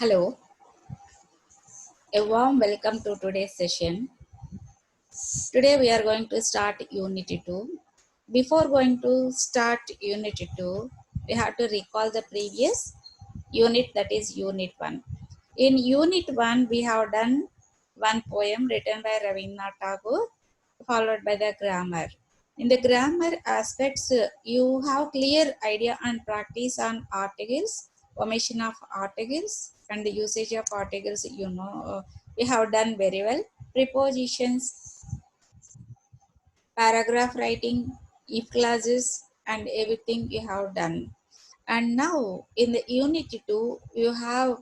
Hello, a warm welcome to today's session. Today we are going to start Unit 2. Before going to start Unit 2, we have to recall the previous unit, that is Unit 1. In Unit 1, we have done one poem written by Rabindranath Tagore, followed by the grammar. In the grammar aspects, you have clear idea and practice on articles, omission of articles, and the usage of articles, we have done very well. Prepositions, paragraph writing, if clauses, and everything you have done. And now in the Unit 2, you have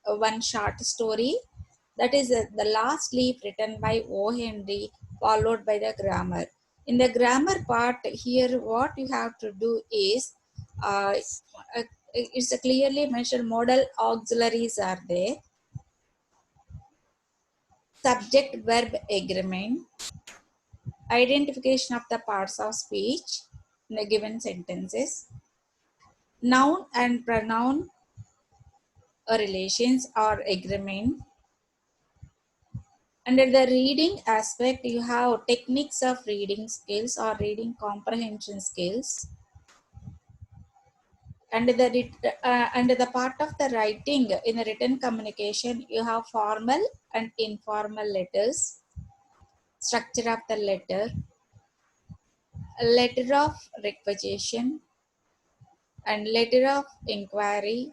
one short story, that is the last leaf written by O. Henry, followed by the grammar. In the grammar part here, what you have to do is, it's a clearly mentioned modal auxiliaries are there, subject verb agreement, identification of the parts of speech in the given sentences, noun and pronoun relations or agreement. Under the reading aspect, you have techniques of reading skills or reading comprehension skills. Under the part of the writing in the written communication, you have formal and informal letters, structure of the letter of requisition, and letter of inquiry,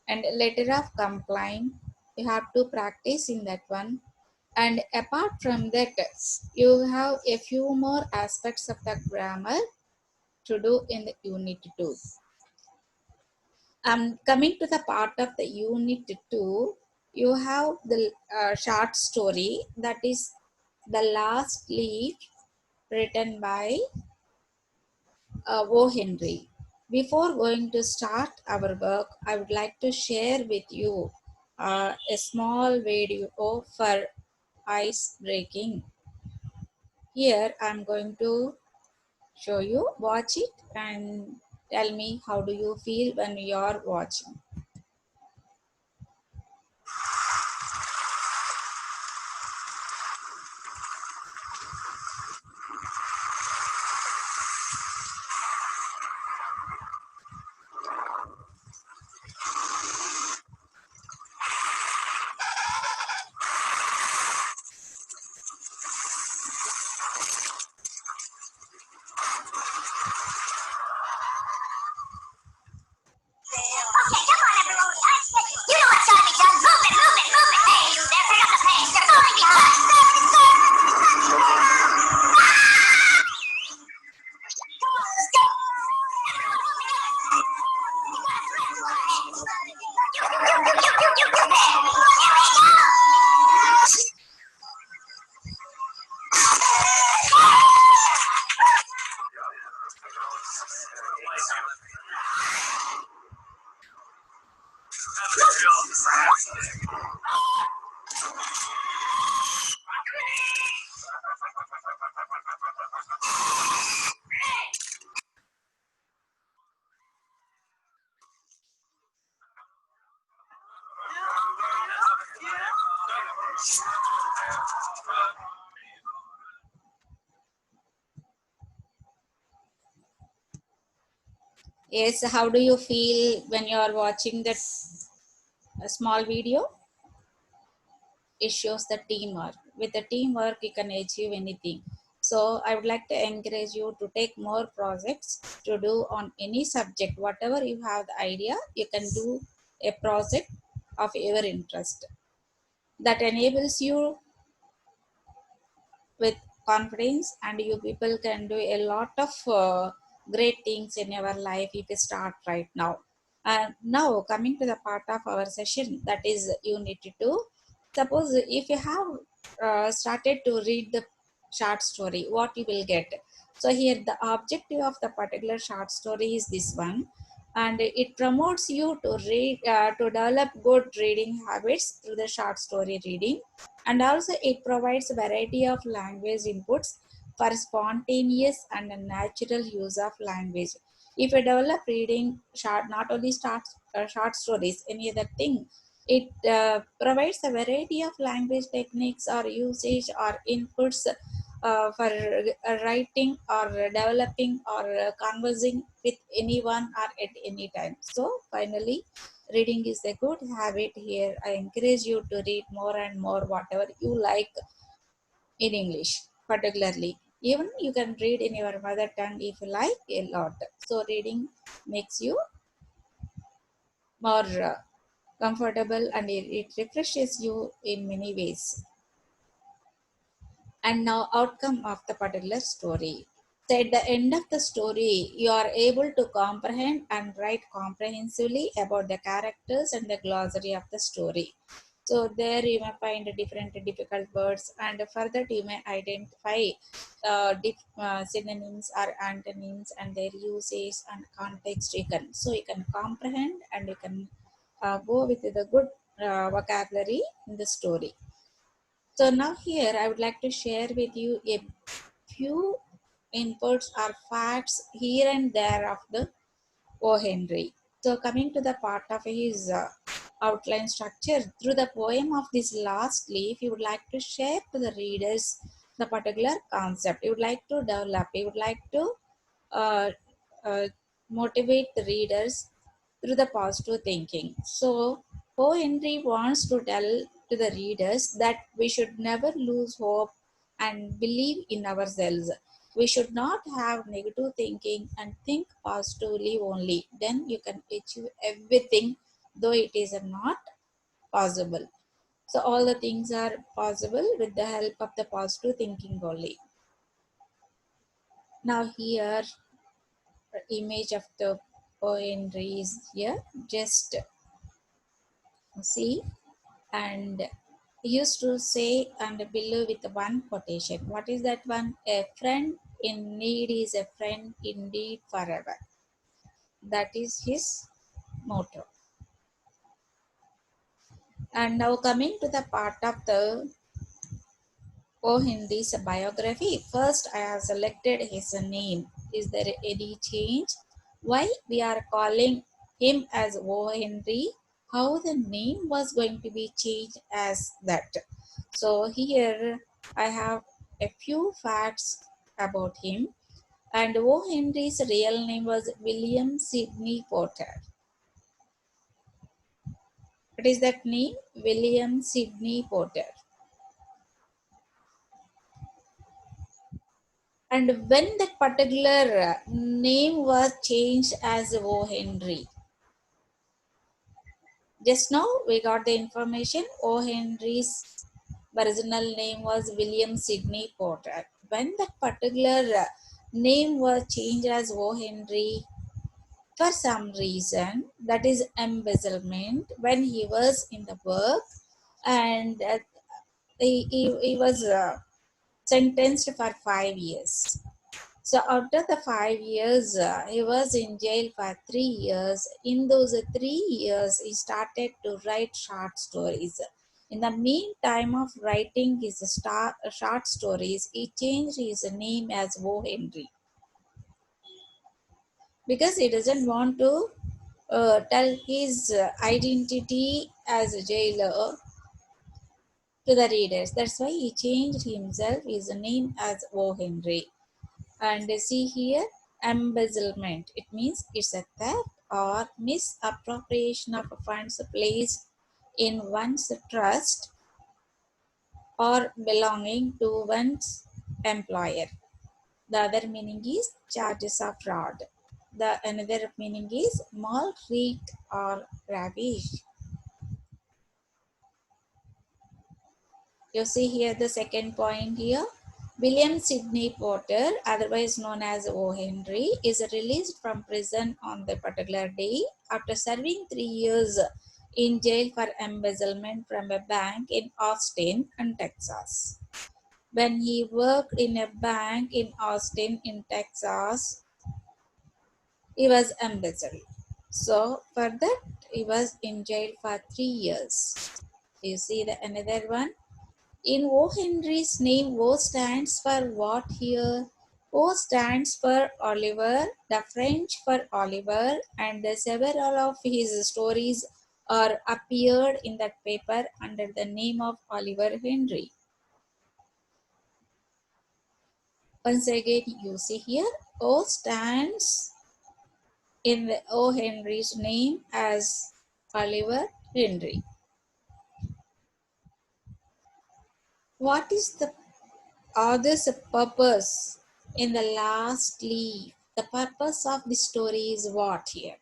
and letter of complaint. You have to practice in that one. And apart from that, you have a few more aspects of the grammar to do in the Unit 2. Coming to the part of the Unit 2, you have the short story, that is the last leaf written by O. Henry. Before going to start our work, I would like to share with you a small video for ice breaking. Here I am going to show you, watch it and tell me how do you feel when you are watching. Okay, come on, everyone. You know what's gotta be done. Move it, move it, move it. Hey, you there, pick up the pace. You're falling behind. Come on, let's go. You there. Here we go. Yes, how do you feel when you are watching that small video? It shows the teamwork. With the teamwork, you can achieve anything. So I would like to encourage you to take more projects to do on any subject. Whatever you have the idea, you can do a project of your interest. That enables you with confidence, and you people can do a lot of great things in your life if you start right now. And now coming to the part of our session, that is Unit 2. Suppose if you have started to read the short story, what you will get. So here the objective of the particular short story is this one, and it promotes you to read, to develop good reading habits through the short story reading. And also it provides a variety of language inputs for spontaneous and natural use of language. If you develop reading short, not only short stories, any other thing, It provides a variety of language techniques or usage or inputs for writing or developing or conversing with anyone or at any time. So finally, reading is a good habit. Here I encourage you to read more and more whatever you like in English particularly. Even you can read in your mother tongue if you like a lot. So reading makes you more comfortable, and it refreshes you in many ways. And now outcome of the particular story. So at the end of the story, you are able to comprehend and write comprehensively about the characters and the glossary of the story. So there you may find different difficult words, and for that you may identify synonyms or antonyms and their usage and context. You can comprehend and you can go with the good vocabulary in the story. So now here I would like to share with you a few inputs or facts here and there of the O. Henry. So coming to the part of his outline structure, through the poem of this last leaf, he would like to share to the readers the particular concept. He would like to develop, he would like to uh, uh, motivate the readers through the positive thinking. So, O. Henry wants to tell to the readers that we should never lose hope and believe in ourselves. We should not have negative thinking and think positively only. Then you can achieve everything, though it is not possible. So, all the things are possible with the help of the positive thinking only. Now, here image of the Henry is here. Just see, and he used to say and below with one quotation. What is that one? A friend in need is a friend indeed forever. That is his motto. And now coming to the part of the O. Henry's biography. First, I have selected his name. Is there any change? Why we are calling him as O. Henry? How the name was going to be changed as that? So here I have a few facts about him. And O. Henry's real name was William Sidney Porter. What is that name? William Sidney Porter. And when that particular name was changed as O. Henry, just now we got the information O. Henry's original name was William Sidney Porter. When that particular name was changed as O. Henry, for some reason, that is embezzlement, when he was in the work, and he was sentenced for 5 years. So after the 5 years, he was in jail for 3 years. In those 3 years, he started to write short stories. In the meantime of writing his short stories, he changed his name as O. Henry because he doesn't want to tell his identity as a jailer to the readers. That's why he changed himself his name as O. Henry. And see here, embezzlement. It means it's a theft or misappropriation of funds placed in one's trust or belonging to one's employer. The other meaning is charges of fraud. The another meaning is maltreat or ravish. You see here the second point here. William Sidney Porter, otherwise known as O. Henry, is released from prison on the particular day after serving 3 years in jail for embezzlement from a bank in Austin, in Texas. When he worked in a bank in Austin, in Texas, he was embezzled. So for that, he was in jail for 3 years. You see the another one. In O. Henry's name, O stands for what here? O stands for Oliver, the French for Oliver, and several of his stories or appeared in that paper under the name of Oliver Henry. Once again, you see here, O stands in the O. Henry's name as Oliver Henry. What is the author's purpose in the last leaf? The purpose of the story is what here?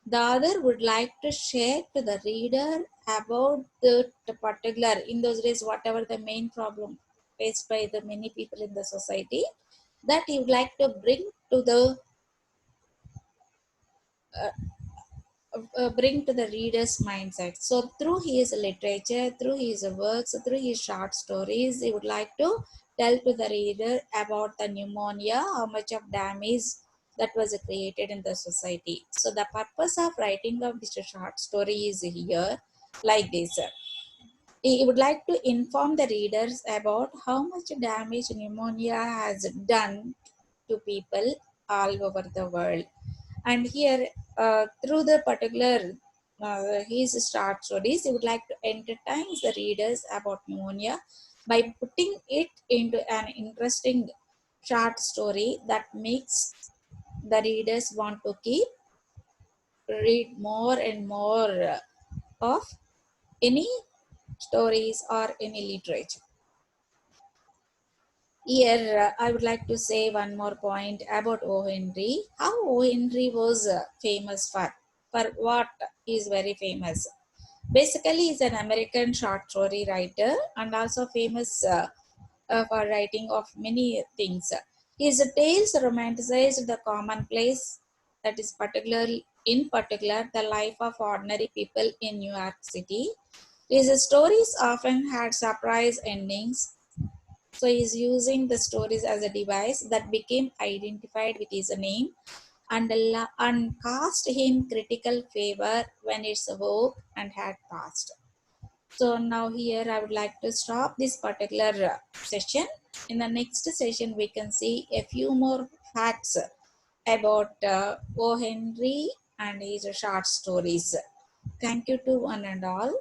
The author would like to share to the reader about the particular, in those days, whatever the main problem faced by the many people in the society, that he would like to bring to the bring to the reader's mindset. So through his literature, through his works, through his short stories, he would like to tell to the reader about the pneumonia, how much of damage that was created in the society. So the purpose of writing of this short story is here like this. He would like to inform the readers about how much damage pneumonia has done to people all over the world. And here, through the particular his short stories, he would like to entertain the readers about pneumonia by putting it into an interesting short story that makes the readers want to keep read more and more of any stories or any literature. Here, I would like to say one more point about O. Henry. How O. Henry was famous for? For what he is very famous? Basically, he's an American short story writer and also famous for writing of many things. His tales romanticized the commonplace, that is particularly in particular the life of ordinary people in New York City. His stories often had surprise endings, so he's using the stories as a device that became identified with his name and cast him critical favor when its hope and had passed. So now here I would like to stop this particular session. In the next session, we can see a few more facts about O. Henry and his short stories. Thank you to one and all.